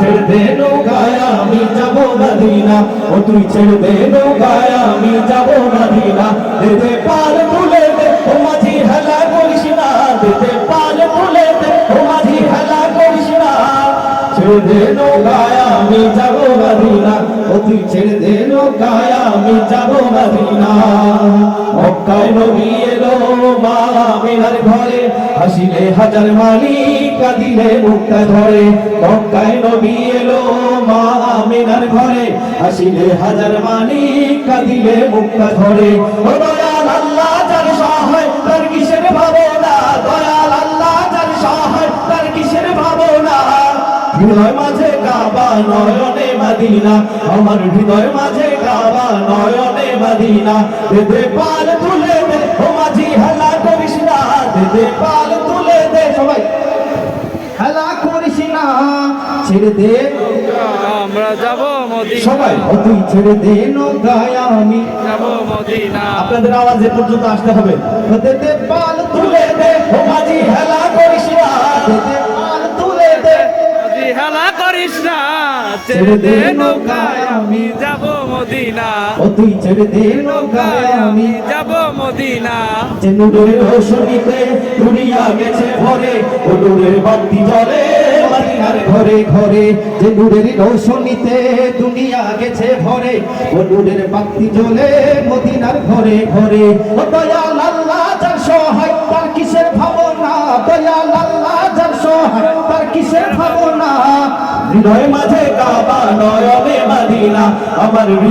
ছেড়ে দে নৌকায় আমি যাব মদিনা, ও তুই ছেড়ে দে নৌকায় আমি যাব মদিনা। দিতে পাল তুলে দে ও মাঝি হেলা করিস না, দিতে পাল তুলে দে ও মাঝি হেলা করিস না। ছেড়ে দে নৌকায় আমি যাব মদিনা, ও তুই ছেড়ে দে নৌকায় আমি যাব মদিনা। মক্কায় নবী এলো মা আমিনার ঘরে, হাসিলে হাজার মালি কাঁদিলে মুক্তা ধরে। মক্কায় নবী এলো মা আমিনার ঘরে, হাসিলে হাজার মালি কাঁদিলে মুক্তা ধরে। ও দয়াল আল্লাহ যার সহায় তার কিসের ভাবনা, দয়াল আল্লাহ যার সহায় তার কিসের ভাবনা। হৃদয় মাঝে কাবা নয়নে মদিনা, আমার হৃদয় মাঝে কাবা নয়নে মদিনা। দিতে পাল তুলে দে ও মাঝি হেলা করিস না, দিতে পাল তুলে দে সবাই হেলা করিস না। ছেড়ে দে আমরা যাব মদিনা, সবাই, ও তুই ছেড়ে দে নৌকায় আমি যাব মদিনা। আপনাদের আওয়াজ এ পর্যন্ত আসতে হবে। দিতে পাল তুলে দে ও মাঝি হেলা করিস না, দিতে পাল তুলে দে যদি হেলা করিস না, ছেড়ে দে নৌকায় আমি যাব মদিনা, ও তুই ছেড়ে দে নৌকায় আমি যাব মদিনা। যে নূরের রোশনীতে দুনিয়া গেছে ভরে, ও নূরের বাতি জ্বলে মদিনার ঘরে ঘরে। যে নূরের রোশনীতে দুনিয়া গেছে ভরে, ও নূরের বাতি জ্বলে মদিনার ঘরে ঘরে। ও দয়াল আল্লাহ যার সহায় তার কিসের ভাবনা, দয়াল আল্লাহ যার সহায় তার কিসের ভাবনা। হৃদয় মাঝে কাবা নয়নে মদিনা, আমার